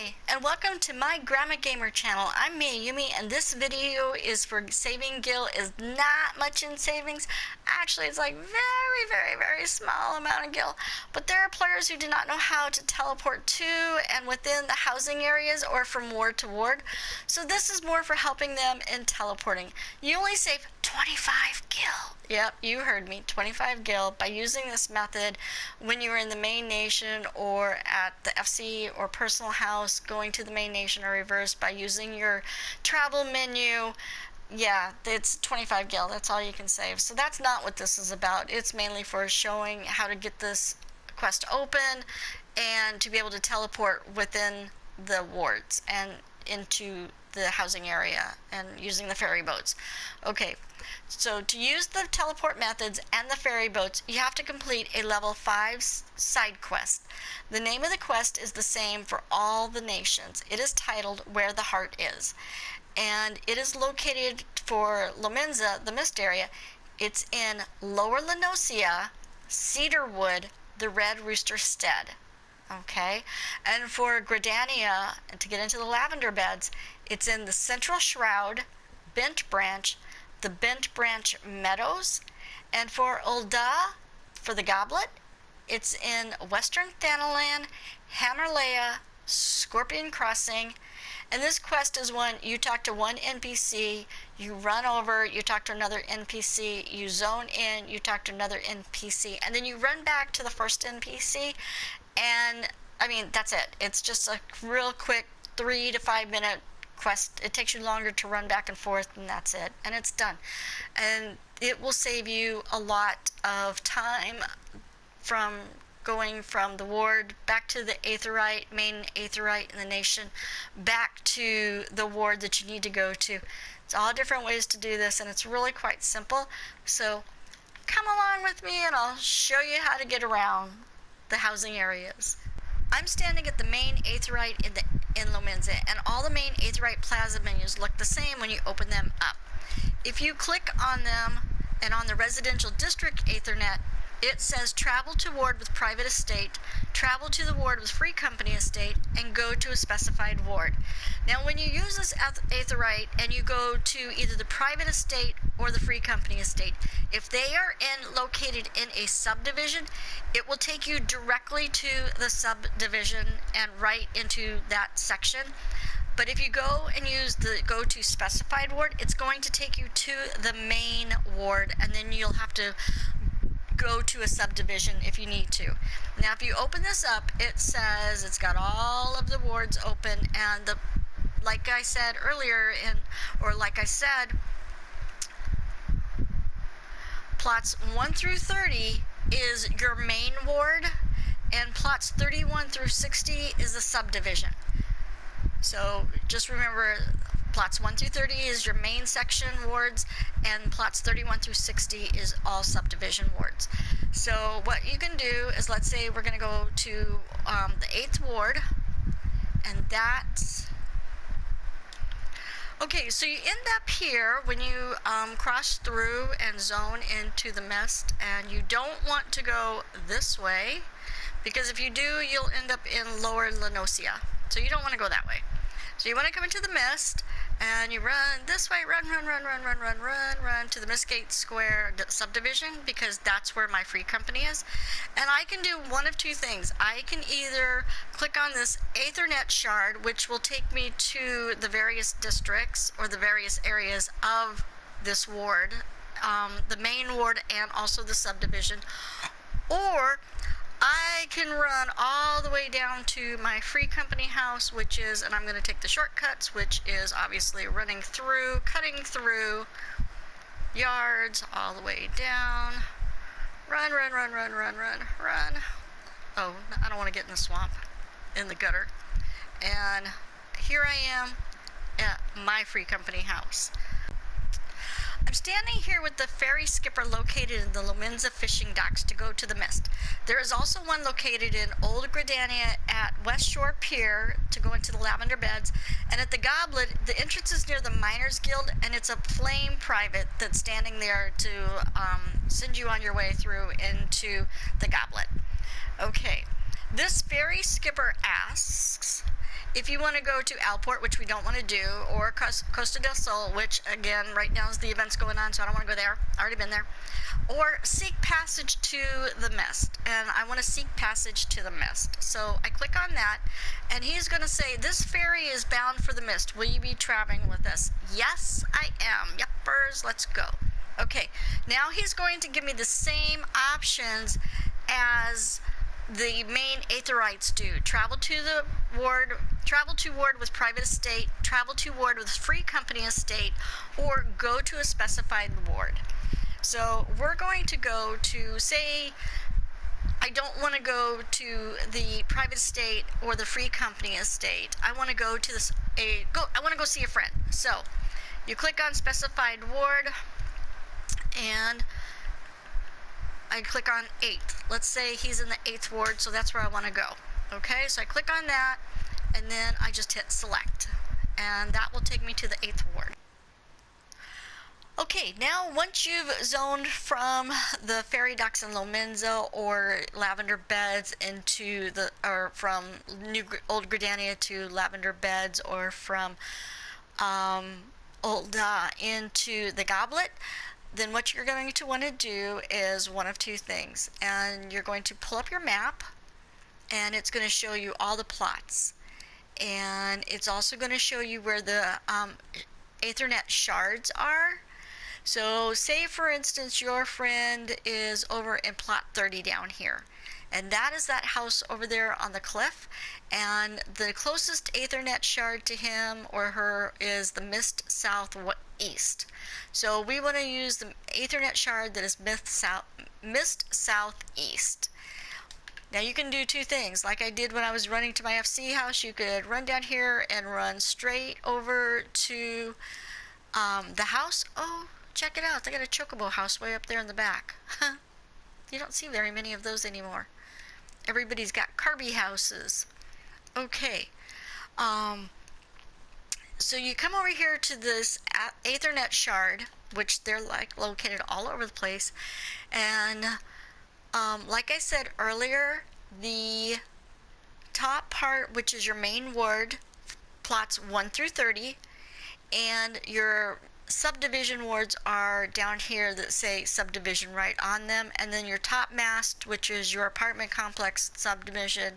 Hi, and welcome to my Gramma Gamer channel. I'm Meayumi, and this video is for saving gil. Is not much in savings. Actually, it's like very small amount of gil. But there are players who do not know how to teleport to and within the housing areas or from ward to ward. So this is more for helping them in teleporting. You only save 25 gil. Yep, you heard me, 25 gil by using this method when you are in the main nation or at the FC or personal house, going to the main nation, or reverse by using your travel menu. Yeah, it's 25 gil, that's all you can save. So that's not what this is about. It's mainly for showing how to get this quest open and to be able to teleport within the wards and into the housing area and using the ferry boats. Okay, so to use the teleport methods and the ferry boats, you have to complete a level 5 side quest. The name of the quest is the same for all the nations. It is titled Where the Heart Is, and it is located for Lomenza, the mist area. It's in Lower Lenosia, Cedarwood, the Red Rooster Stead. Okay, and for Gradania, and to get into the lavender beds, it's in the Central Shroud, Bent Branch, the Bent Branch Meadows. And for Ulda, for the Goblet, it's in Western Thanalan, Hammerlea, Scorpion Crossing. And this quest is one you talk to one NPC, you run over, you talk to another NPC, you zone in, you talk to another NPC, and then you run back to the first NPC. And I mean, that's it. It's just a real quick 3 to 5 minute quest. It takes you longer to run back and forth, and that's it, and it's done. And it will save you a lot of time from going from the ward back to the Aetherite, main Aetherite in the nation, back to the ward that you need to go to. It's all different ways to do this, and it's really quite simple. So come along with me and I'll show you how to get around the housing areas. I'm standing at the main Aetherite in Lomenza, and all the main Aetherite plaza menus look the same when you open them up. If you click on them and on the residential district Aethernet, it says travel to ward with private estate, travel to the ward with free company estate, and go to a specified ward. Now when you use this Aetherite and you go to either the private estate or the free company estate, if they are located in a subdivision, it will take you directly to the subdivision and right into that section. But if you go and use the go to specified ward, it's going to take you to the main ward, and then you'll have to go to a subdivision if you need to. Now if you open this up, it says it's got all of the wards open, and like I said earlier, plots 1 through 30 is your main ward, and plots 31 through 60 is the subdivision. So just remember, plots 1 through 30 is your main section wards, and plots 31 through 60 is all subdivision wards. So what you can do is, let's say we're going to go to the 8th ward, and that's... Okay, so you end up here when you cross through and zone into the mist, and you don't want to go this way, because if you do, you'll end up in Lower Lenosia. So you don't want to go that way. So you want to come into the mist, and you run this way, run to the Mistgate Square subdivision, because that's where my free company is. And I can do one of two things. I can either click on this Aethernet shard, which will take me to the various districts or the various areas of this ward, the main ward and also the subdivision, or I can run all the way down to my free company house, which is, and I'm going to take the shortcuts, which is obviously running through, cutting through yards all the way down. Run. Oh, I don't want to get in the swamp, in the gutter. And here I am at my free company house. I'm standing here with the ferry skipper located in the Lomenza fishing docks to go to the mist. There is also one located in Old Gradania at West Shore Pier to go into the lavender beds. And at the Goblet, the entrance is near the Miners Guild, and it's a flame private that's standing there to send you on your way through into the Goblet. Okay, this ferry skipper asks, If you want to go to Alport, which we don't want to do, or Costa del Sol, which again, right now is the event's going on, so I don't want to go there. I've already been there. Or seek passage to the mist, and I want to seek passage to the mist. So I click on that, and he's going to say, this ferry is bound for the mist. Will you be traveling with us? Yes, I am. Yuppers, let's go. Okay, now he's going to give me the same options as the main Aetherites do. Travel to ward with private estate, travel to ward with free company estate, or go to a specified ward. So we're going to go to, say, I don't want to go to the private estate or the free company estate. I want to go to this, I want to go see a friend. So you click on specified ward, and I click on 8th. Let's say he's in the 8th ward, so that's where I want to go. Okay, so I click on that, and then I just hit select, and that will take me to the 8th ward. Okay, now once you've zoned from the ferry docks in Lomenzo or Lavender Beds into the, or from Old Gridania to Lavender Beds, or from Old into the Goblet, then what you're going to want to do is one of two things. And you're going to pull up your map, and it's going to show you all the plots. And it's also going to show you where the Aethernet shards are. So say, for instance, your friend is over in plot 30 down here. And that is that house over there on the cliff. And the closest Aethernet shard to him or her is the Mist Southeast. So we want to use the Aethernet shard that is Mist Southeast. Now you can do two things. Like I did when I was running to my FC house, you could run down here and run straight over to the house. Oh, check it out. They got a chocobo house way up there in the back. You don't see very many of those anymore. Everybody's got Carby houses. Okay. So you come over here to this Aethernet shard, which they're like located all over the place. And like I said earlier, the top part, which is your main ward, plots 1 through 30, and your subdivision wards are down here that say subdivision right on them, and then your top mast, which is your apartment complex subdivision,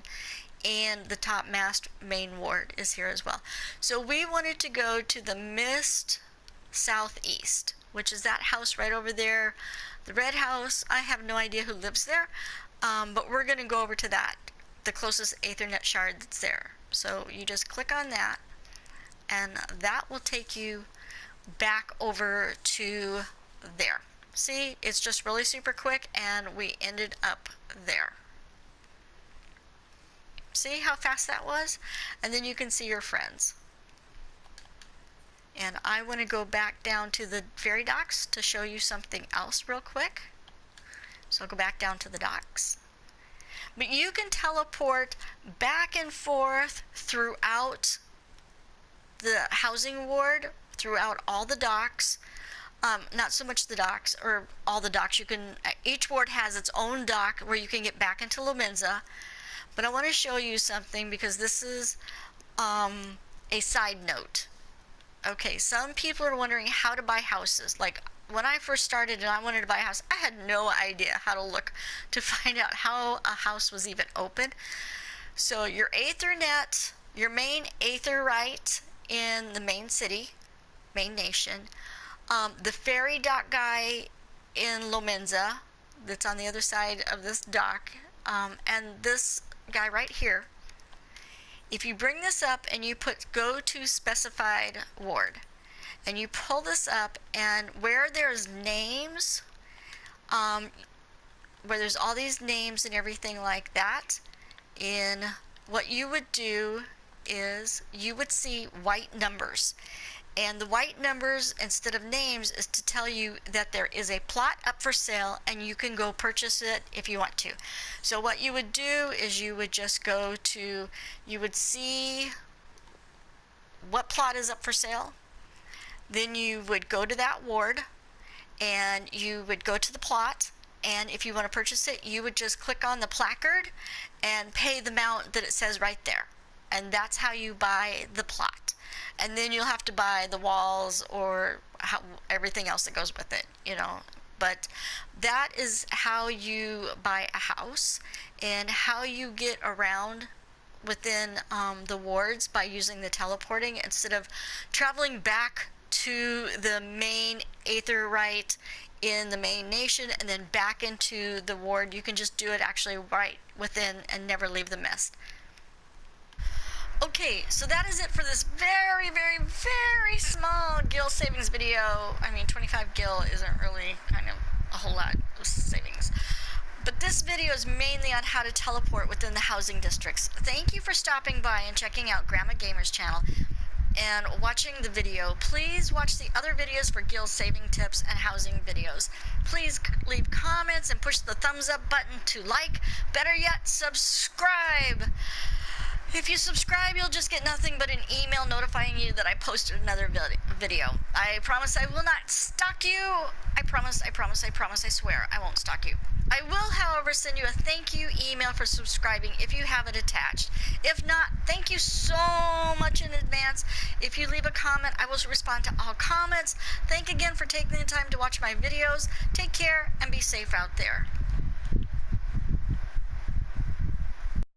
and the top mast main ward is here as well. So we wanted to go to the Mist Southeast, which is that house right over there, the red house. I have no idea who lives there, but we're going to go over to that, the closest Aethernet shard that's there. So you just click on that, and that will take you back over to there. See, it's just really super quick, and we ended up there. See how fast that was? And then you can see your friends. And I want to go back down to the ferry docks to show you something else real quick. So I'll go back down to the docks. But you can teleport back and forth throughout the housing ward, throughout all the docks. Not so much the docks, or all the docks. You can, each ward has its own dock where you can get back into Lomenza. But I want to show you something, because this is a side note. Okay, some people are wondering how to buy houses. Like when I first started and I wanted to buy a house, I had no idea how to look to find out how a house was even open. So your Aethernet, your main Aetherite in the main city, main nation, the ferry dock guy in Lomenza that's on the other side of this dock, and this guy right here. If you bring this up and you put go to specified ward, and you pull this up, and where there's names, where there's all these names and everything like that, in what you would do is you would see white numbers. And the white numbers, instead of names, is to tell you that there is a plot up for sale and you can go purchase it if you want to. So what you would do is you would just go to, you would see what plot is up for sale. Then you would go to that ward and you would go to the plot. And if you want to purchase it, you would just click on the placard and pay the amount that it says right there. and that's how you buy the plot. And then you'll have to buy the walls or everything else that goes with it, you know. But that is how you buy a house, and how you get around within the wards by using the teleporting instead of traveling back to the main Aetherite in the main nation and then back into the ward. You can just do it actually right within and never leave the mist. Okay, so that is it for this very, very, very small gil savings video. I mean, 25 gil isn't really kind of a whole lot of savings. But this video is mainly on how to teleport within the housing districts. Thank you for stopping by and checking out Gramma Gamer's channel and watching the video. Please watch the other videos for gil saving tips and housing videos. Please leave comments and push the thumbs up button to like. Better yet, subscribe. If you subscribe, you'll just get nothing but an email notifying you that I posted another video. I promise I will not stalk you. I promise, I promise, I promise, I swear, I won't stalk you. I will, however, send you a thank you email for subscribing if you have it attached. If not, thank you so much in advance. If you leave a comment, I will respond to all comments. Thank you again for taking the time to watch my videos. Take care and be safe out there.